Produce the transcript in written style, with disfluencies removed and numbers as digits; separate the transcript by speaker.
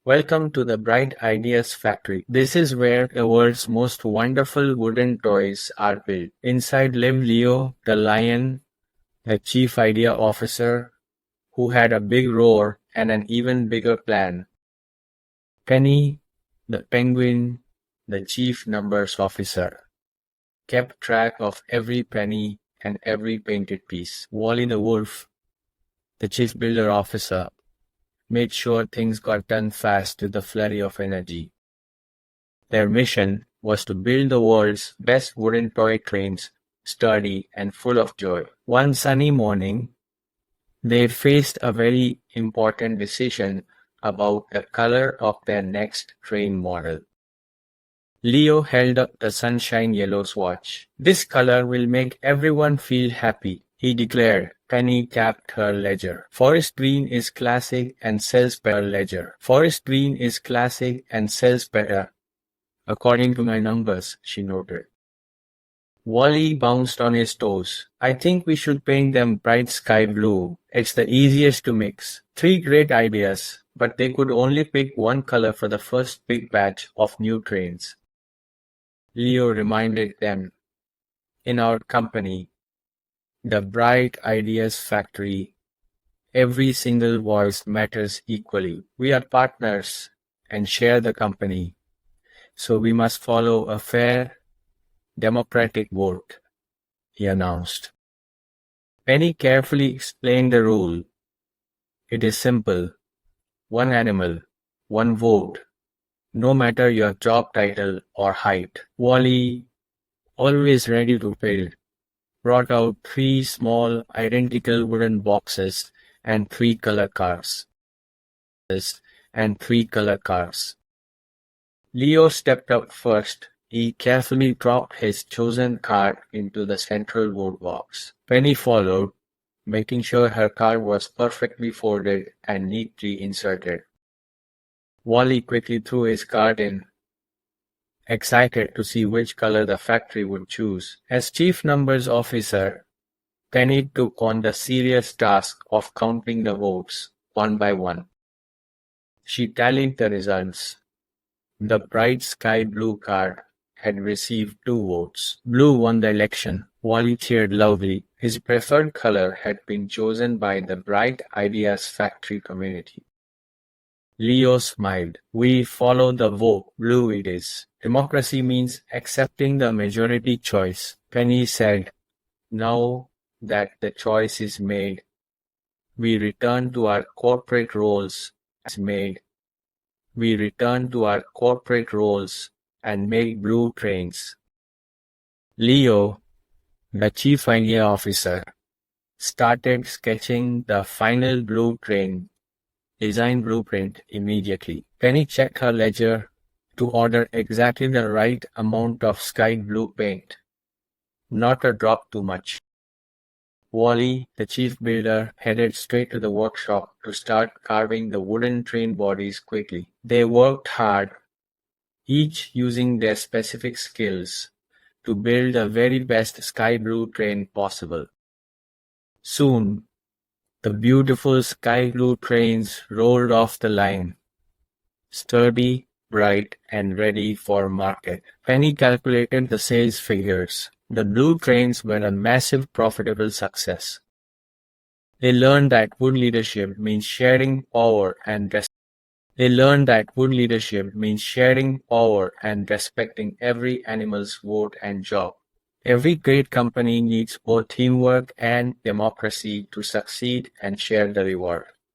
Speaker 1: Welcome to the Bright Ideas Factory. This is where the world's most wonderful wooden toys are built. Inside lived Leo, the lion, the chief idea officer, who had a big roar and an even bigger plan. Penny, the penguin, the chief numbers officer, kept track of every penny and every painted piece. Wally the wolf, the chief builder officer, made sure things got done fast with a flurry of energy. Their mission was to build the world's best wooden toy trains, sturdy and full of joy. One sunny morning, they faced a very important decision about the color of their next train model. Leo held up the sunshine yellow swatch. "This color will make everyone feel happy," he declared. Penny tapped her ledger. "Forest green is classic and sells better. Forest green is classic and sells better, according to my numbers," she noted. Wally bounced on his toes. "I think we should paint them bright sky blue. It's the easiest to mix." Three great ideas, but they could only pick one color for the first big batch of new trains. Leo reminded them, "In our company, the Bright Ideas Factory, every single voice matters equally. We are partners and share the company, so we must follow a fair, democratic vote," he announced. Penny carefully explained the rule. "It is simple. One animal, one vote, no matter your job title or height." Wally, always ready to build, brought out 3 small, identical wooden boxes and 3 color cars. Leo stepped up first. He carefully dropped his chosen car into the central wood box. Penny followed, making sure her car was perfectly folded and neatly inserted. Wally quickly threw his card in, excited to see which color the factory would choose. As chief numbers officer, Penny took on the serious task of counting the votes, one by one. She tallied the results. The bright sky blue card had received 2 votes. Blue won the election. Wally cheered loudly. His preferred color had been chosen by the Bright Ideas Factory community. Leo smiled. "We follow the vote. Blue it is." "Democracy means accepting the majority choice," Penny said. "Now that the choice is made, we return to our corporate roles and make blue trains." Leo, the chief idea officer, started sketching the final blue train design blueprint immediately. Penny checked her ledger to order exactly the right amount of sky blue paint, not a drop too much. Wally, the chief builder, headed straight to the workshop to start carving the wooden train bodies quickly. They worked hard, each using their specific skills, to build the very best sky blue train possible. Soon, the beautiful sky blue trains rolled off the line, sturdy, bright, and ready for market. Penny calculated the sales figures. The blue trains were a massive profitable success. They learned that wood leadership means sharing power and respecting every animal's vote and job. Every great company needs both teamwork and democracy to succeed and share the reward.